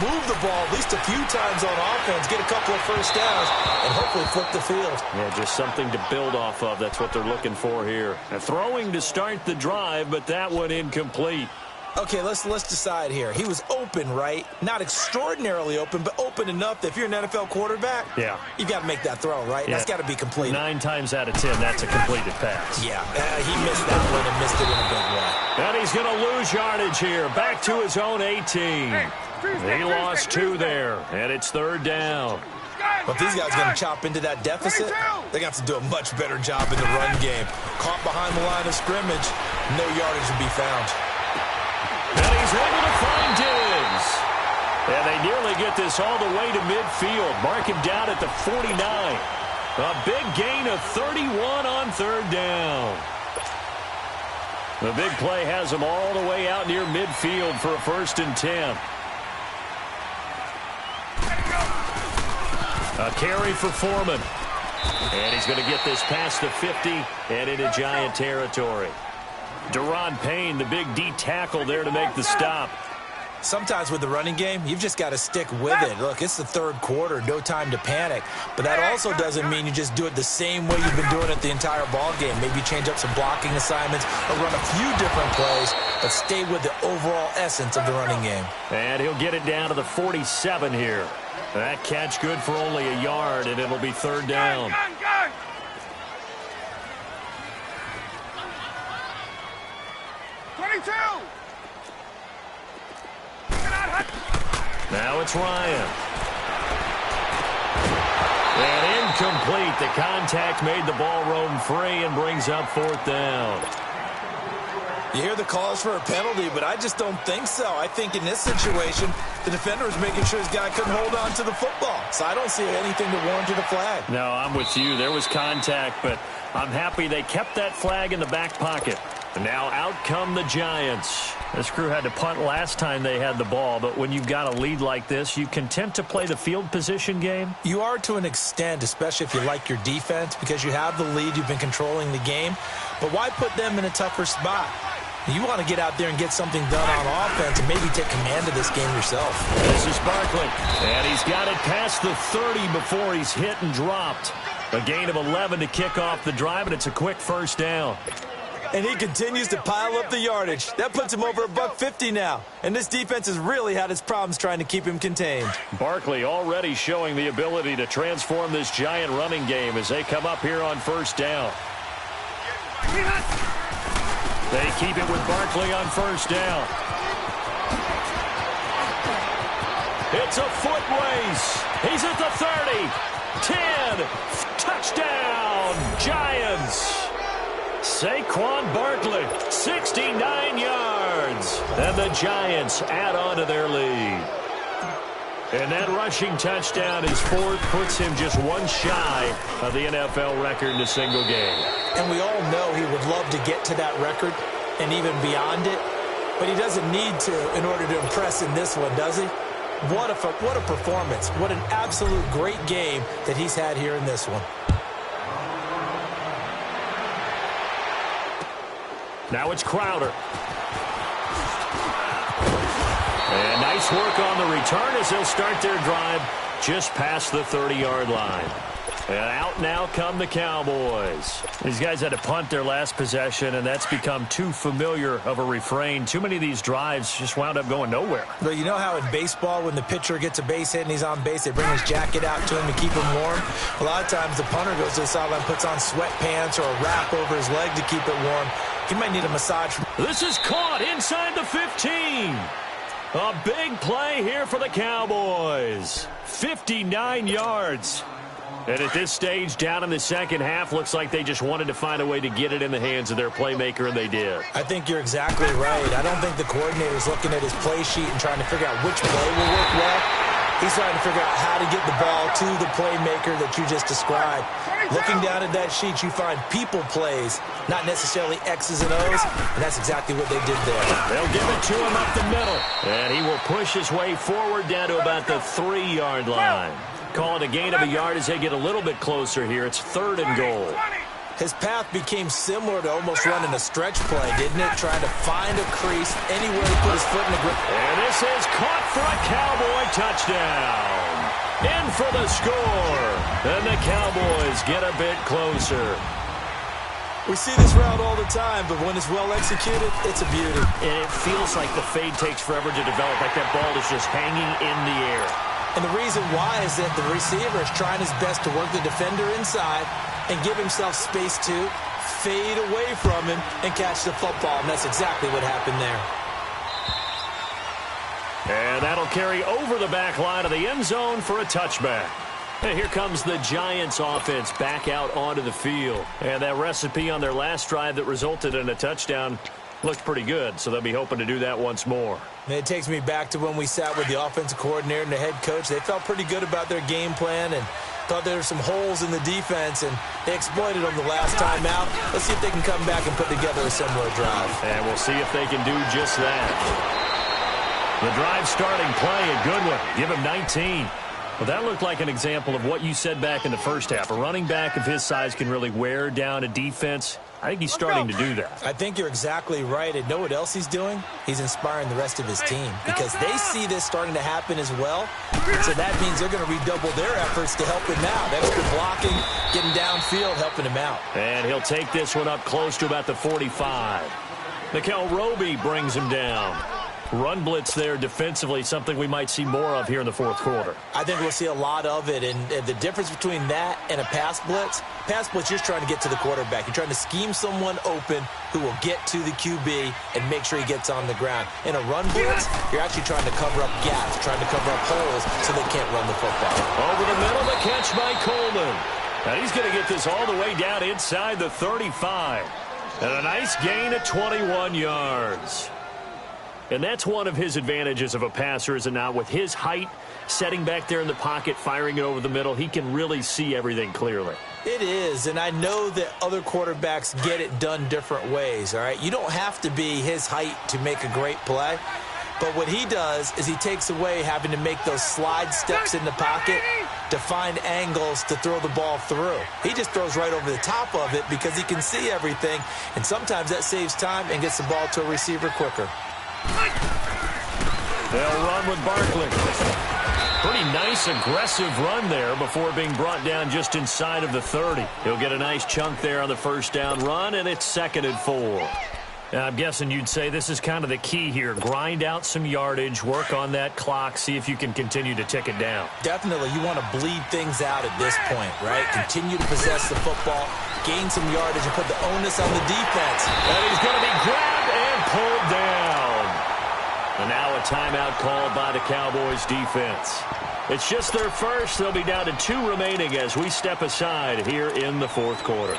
move the ball at least a few times on offense, get a couple of 1st downs, and hopefully flip the field. Yeah, just something to build off of. That's what they're looking for here. And throwing to start the drive, but that one incomplete. Okay, let's decide here. He was open, right? Not extraordinarily open, but open enough that if you're an NFL quarterback, yeah, you've got to make that throw, right? Yeah. That's got to be completed. 9 times out of 10, that's a completed pass. Yeah, he missed that one and missed it in a big way. And he's going to lose yardage here. Back to his own 18. He lost 2 there, and it's 3rd down. But if these guys are going to chop into that deficit, they're going to have to do a much better job in the run game. Caught behind the line of scrimmage, no yardage to be found. And he's able to find Diggs. And they nearly get this all the way to midfield. Mark him down at the 49. A big gain of 31 on 3rd down. The big play has him all the way out near midfield for a 1st and 10. A carry for Foreman. And he's going to get this past the 50 and into Giant territory. Daron Payne, the big D tackle there to make the stop. Sometimes with the running game, you've just got to stick with it. Look, it's the 3rd quarter, no time to panic. But that also doesn't mean you just do it the same way you've been doing it the entire ball game. Maybe change up some blocking assignments or run a few different plays, but stay with the overall essence of the running game. And he'll get it down to the 47 here. That catch good for only a yard, and it'll be 3rd down. 22. Now it's Ryan. And incomplete. The contact made the ball roam free and brings up 4th down. You hear the calls for a penalty, but I just don't think so. I think in this situation, the defender was making sure his guy couldn't hold on to the football. So I don't see anything to warrant a flag. No, I'm with you. There was contact, but I'm happy they kept that flag in the back pocket. And now out come the Giants. This crew had to punt last time they had the ball, but when you've got a lead like this, you content to play the field position game? You are to an extent, especially if you like your defense, because you have the lead, you've been controlling the game. But why put them in a tougher spot? You want to get out there and get something done on offense and maybe take command of this game yourself. This is Barkley, and he's got it past the 30 before he's hit and dropped. A gain of 11 to kick off the drive, and it's a quick 1st down. And he continues to pile up the yardage. That puts him over $150 now. And this defense has really had its problems trying to keep him contained. Barkley already showing the ability to transform this Giant running game as they come up here on 1st down. They keep it with Barkley on 1st down. It's a foot race. He's at the 30. 10. Touchdown, Giants. Saquon Barkley, 69 yards. And the Giants add on to their lead. And that rushing touchdown is 4th, puts him just one shy of the NFL record in a single game. And we all know he would love to get to that record and even beyond it, but he doesn't need to in order to impress in this one, does he? What a performance. What an absolute great game that he's had here in this one. Now it's Crowder. And nice work on the return as they'll start their drive just past the 30-yard line. And out now come the Cowboys. These guys had to punt their last possession, and that's become too familiar of a refrain. Too many of these drives just wound up going nowhere. But you know how in baseball, when the pitcher gets a base hit and he's on base, they bring his jacket out to him to keep him warm? A lot of times the punter goes to the sideline, puts on sweatpants or a wrap over his leg to keep it warm. He might need a massage. This is caught inside the 15. A big play here for the Cowboys. 59 yards. And at this stage, down in the second half, looks like they just wanted to find a way to get it in the hands of their playmaker, and they did. I think you're exactly right. I don't think the coordinator's looking at his play sheet and trying to figure out which play will work well. He's trying to figure out how to get the ball to the playmaker that you just described. Looking down at that sheet, you find people plays, not necessarily X's and O's, and that's exactly what they did there. They'll give it to him up the middle, and he will push his way forward down to about the 3-yard line. Call it a gain of a yard as they get a little bit closer here. It's 3rd and goal. His path became similar to almost running a stretch play, didn't it? Trying to find a crease anywhere to put his foot in the grip. And this is caught for a Cowboy touchdown. In for the score. And the Cowboys get a bit closer. We see this route all the time, but when it's well executed, it's a beauty. And it feels like the fade takes forever to develop, like that ball is just hanging in the air. And the reason why is that the receiver is trying his best to work the defender inside and give himself space to fade away from him and catch the football. And that's exactly what happened there. And that'll carry over the back line of the end zone for a touchback. And here comes the Giants offense back out onto the field. And that recipe on their last drive that resulted in a touchdown looked pretty good, so they'll be hoping to do that once more. And it takes me back to when we sat with the offensive coordinator and the head coach. They felt pretty good about their game plan and thought there were some holes in the defense, and they exploited them the last time out. Let's see if they can come back and put together a similar drive. And we'll see if they can do just that. The drive starting play, a good one. Give him 19. Well, that looked like an example of what you said back in the first half. A running back of his size can really wear down a defense. I think he's starting to do that. I think you're exactly right. And know what else he's doing? He's inspiring the rest of his team because they see this starting to happen as well. So that means they're going to redouble their efforts to help him out. Extra blocking, getting downfield, helping him out. And he'll take this one up close to about the 45. Nickel Roby brings him down. Run blitz there defensively, something we might see more of here in the fourth quarter. I think we'll see a lot of it, and the difference between that and a pass blitz, you're trying to get to the quarterback. You're trying to scheme someone open who will get to the QB and make sure he gets on the ground. In a run blitz, you're actually trying to cover up gaps, trying to cover up holes so they can't run the football. Over the middle, the catch by Coleman. And he's going to get this all the way down inside the 35. And a nice gain of 21 yards. And that's one of his advantages of a passer, is it not? With his height, setting back there in the pocket, firing it over the middle, he can really see everything clearly. It is, and I know that other quarterbacks get it done different ways, all right? You don't have to be his height to make a great play. But what he does is he takes away having to make those slide steps in the pocket to find angles to throw the ball through. He just throws right over the top of it because he can see everything, and sometimes that saves time and gets the ball to a receiver quicker. They'll run with Barkley. Pretty nice, aggressive run there before being brought down just inside of the 30. He'll get a nice chunk there on the first down run, and it's 2nd and 4. I'm guessing you'd say this is kind of the key here. Grind out some yardage, work on that clock, see if you can continue to tick it down. Definitely. You want to bleed things out at this point, right? Continue to possess the football, gain some yardage, and put the onus on the defense. And he's going to be grabbed and pulled down. And now a timeout called by the Cowboys defense. It's just their first. They'll be down to 2 remaining as we step aside here in the fourth quarter.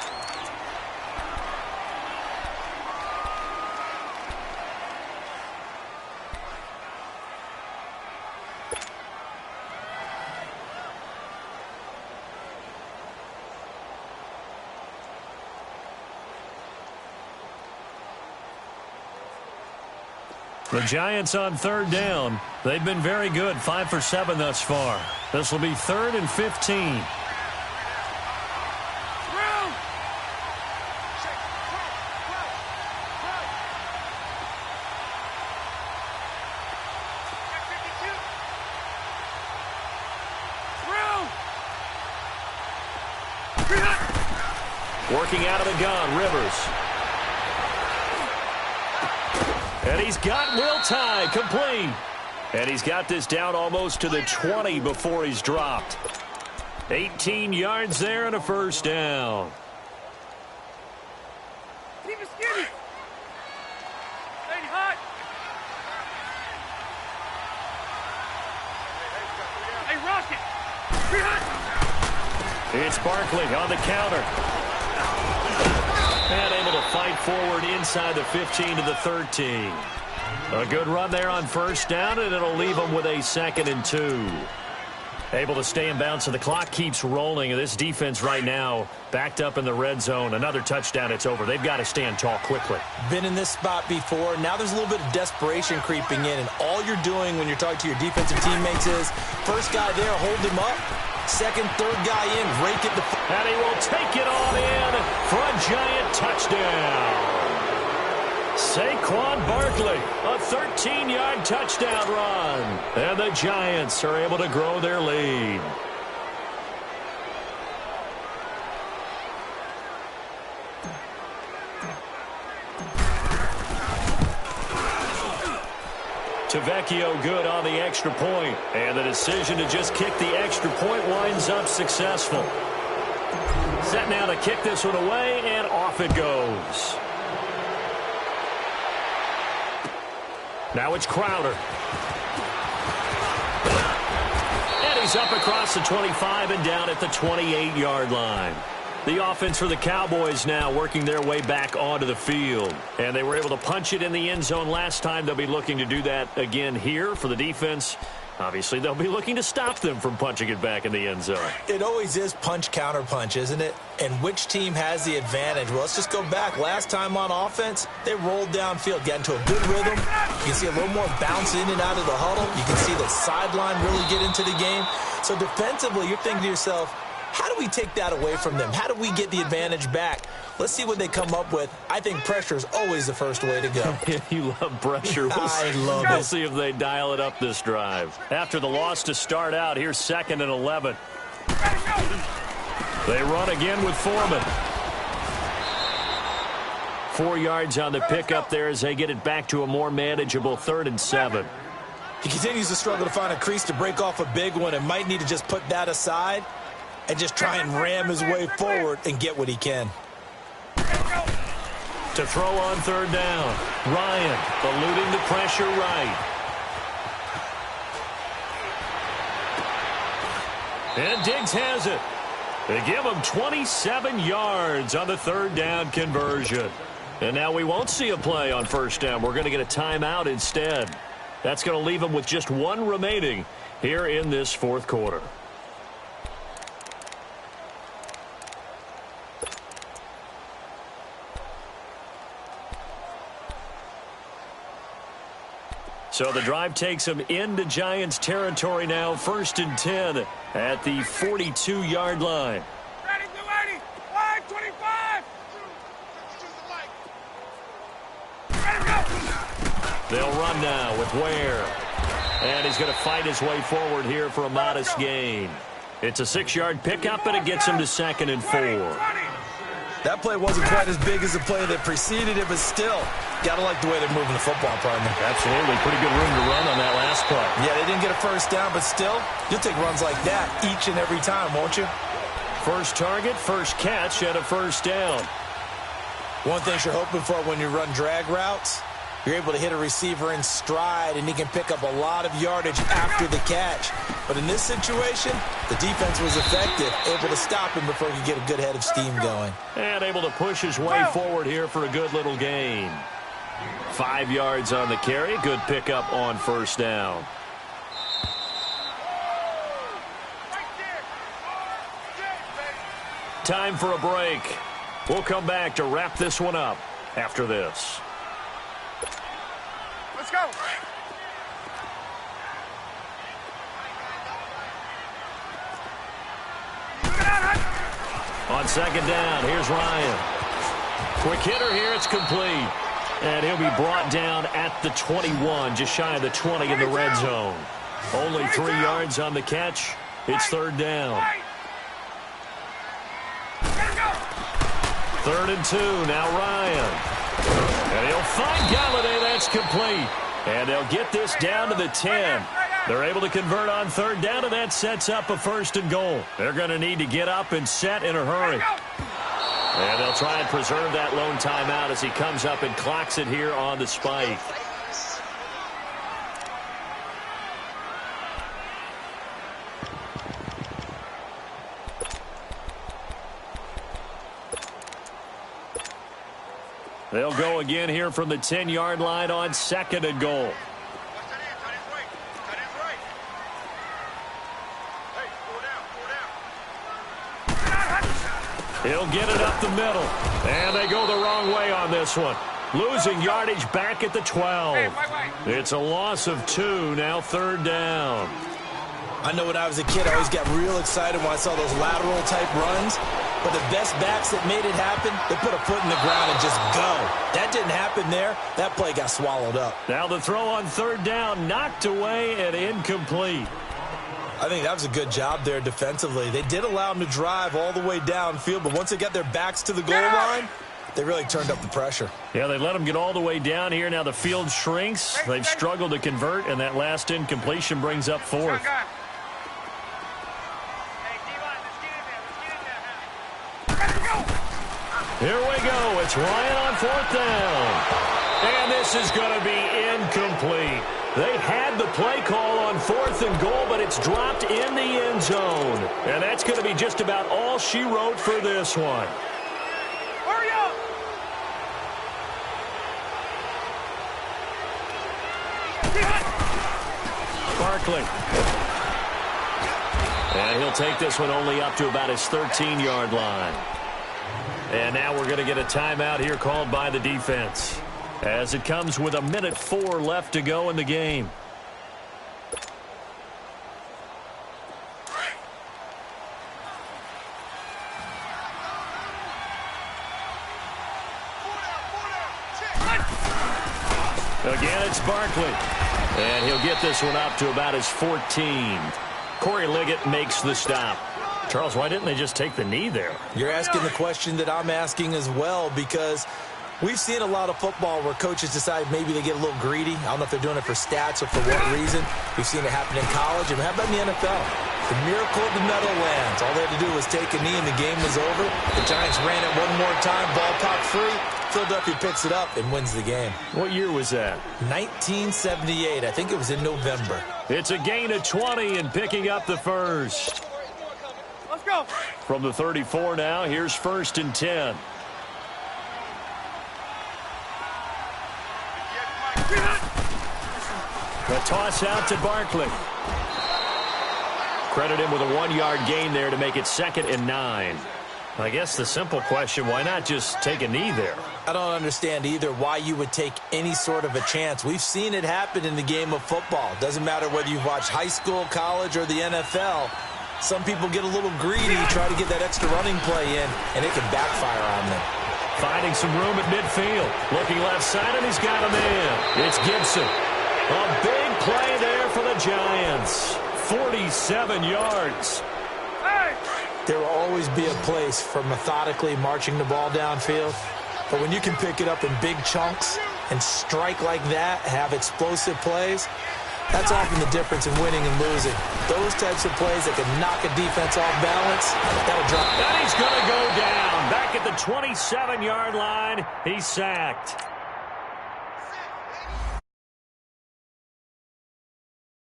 The Giants on 3rd down. They've been very good, 5 for 7 thus far. This will be 3rd and 15. Working out of the gun, Rivers. And he's got Will Tye complete. And he's got this down almost to the 20 before he's dropped. 18 yards there and a first down. Keep it skinny. Stay hot. Hey, Rocket. It's Barkley on the counter. And able to fight forward inside the 15 to the 13. A good run there on first down, and it'll leave them with a 2nd and 2. Able to stay in bounds, so the clock keeps rolling. And this defense right now backed up in the red zone. Another touchdown, it's over. They've got to stand tall quickly. Been in this spot before. Now there's a little bit of desperation creeping in, and all you're doing when you're talking to your defensive teammates is first guy there, hold him up. Second, third guy in, rake it. And he will take it on in for a Giant touchdown. Saquon Barkley, a 13-yard touchdown run. And the Giants are able to grow their lead. Tavecchio good on the extra point. And the decision to just kick the extra point winds up successful. Set now to kick this one away, and off it goes. Now it's Crowder. And he's up across the 25 and down at the 28-yard line. The offense for the Cowboys now working their way back onto the field. And they were able to punch it in the end zone last time. They'll be looking to do that again here for the defense. Obviously, they'll be looking to stop them from punching it back in the end zone. It always is punch, counter punch, isn't it? And which team has the advantage? Well, let's just go back. Last time on offense, they rolled downfield, got into a good rhythm. You can see a little more bounce in and out of the huddle. You can see the sideline really get into the game. So defensively, you're thinking to yourself, how do we take that away from them? How do we get the advantage back? Let's see what they come up with. I think pressure is always the first way to go. You love pressure. I love it. We'll see if they dial it up this drive. After the loss to start out, here's 2nd and 11. They run again with Foreman. 4 yards on the pickup there as they get it back to a more manageable 3rd and 7. He continues to struggle to find a crease to break off a big one and might need to just put that aside and just try and ram his way forward and get what he can. To throw on 3rd down, Ryan eluding the pressure right. And Diggs has it. They give him 27 yards on the 3rd down conversion. And now we won't see a play on 1st down. We're going to get a timeout instead. That's going to leave him with just 1 remaining here in this 4th quarter. So the drive takes him into Giants territory now. 1st and 10 at the 42-yard line. Ready, 280, 525. They'll run now with Ware. And he's going to fight his way forward here for a modest gain. It's a 6-yard pickup, and it gets him to 2nd and 4. That play wasn't quite as big as the play that preceded it, but still, got to like the way they're moving the football, partner. Absolutely. Pretty good room to run on that last play. Yeah, they didn't get a 1st down, but still, you'll take runs like that each and every time, won't you? First target, first catch, and a 1st down. One thing you're hoping for when you run drag routes, you're able to hit a receiver in stride, and he can pick up a lot of yardage after the catch. But in this situation, the defense was effective, able to stop him before he could get a good head of steam going. And able to push his way forward here for a good little gain. 5 yards on the carry. Good pickup on 1st down. Time for a break. We'll come back to wrap this one up after this. Let's go. On 2nd down, here's Ryan. Quick hitter here, it's complete. And he'll be brought down at the 21, just shy of the 20 in the red zone. Only 3 yards on the catch. It's 3rd down. 3rd and 2, now Ryan. And he'll find Galladay, that's complete. And they'll get this down to the 10. They're able to convert on 3rd down, and that sets up a 1st and goal. They're going to need to get up and set in a hurry. And they'll try and preserve that lone timeout as he comes up and clocks it here on the spike. They'll go again here from the 10-yard line on 2nd and goal. He'll get it up the middle. And they go the wrong way on this one. Losing yardage back at the 12. It's a loss of 2, now 3rd down. I know when I was a kid, I always got real excited when I saw those lateral-type runs. But the best backs that made it happen, they put a foot in the ground and just go. That didn't happen there. That play got swallowed up. Now the throw on 3rd down, knocked away and incomplete. I think that was a good job there defensively. They did allow them to drive all the way downfield, but once they got their backs to the goal line, they really turned up the pressure. Yeah, they let them get all the way down here. Now the field shrinks. They've struggled to convert, and that last incompletion brings up 4th. Here we go. It's Ryan on 4th down. And this is going to be incomplete. They had the play call on 4th and goal, but it's dropped in the end zone. And that's going to be just about all she wrote for this one. Hurry up! Barkley. And he'll take this one only up to about his 13-yard line. And now we're going to get a timeout here called by the defense, as it comes with 1:04 left to go in the game. Again, it's Barkley. And he'll get this one up to about his 14. Corey Liggett makes the stop. Charles, why didn't they just take the knee there? You're asking the question that I'm asking as well, because We've seen a lot of football where coaches decide maybe they get a little greedy. I don't know if they're doing it for stats or for what reason. We've seen it happen in college. And how about in the NFL? The miracle of the Meadowlands. All they had to do was take a knee and the game was over. The Giants ran it one more time. Ball popped free. Philadelphia picks it up and wins the game. What year was that? 1978. I think it was in November. It's a gain of 20 and picking up the first. Let's go. From the 34 now, here's 1st and 10. The toss out to Barkley. Credit him with a 1-yard gain there to make it 2nd and 9. I guess the simple question, why not just take a knee there? I don't understand either why you would take any sort of a chance. We've seen it happen in the game of football. Doesn't matter whether you've watched high school, college, or the NFL. Some people get a little greedy, try to get that extra running play in, and it can backfire on them. Finding some room at midfield. Looking left side, and he's got a man. It's Gibson. A big play there for the Giants. 47 yards. There will always be a place for methodically marching the ball downfield. But when you can pick it up in big chunks and strike like that, have explosive plays, that's often the difference in winning and losing. Those types of plays that can knock a defense off balance, that'll drop. And he's going to go down. Back at the 27-yard line, he's sacked.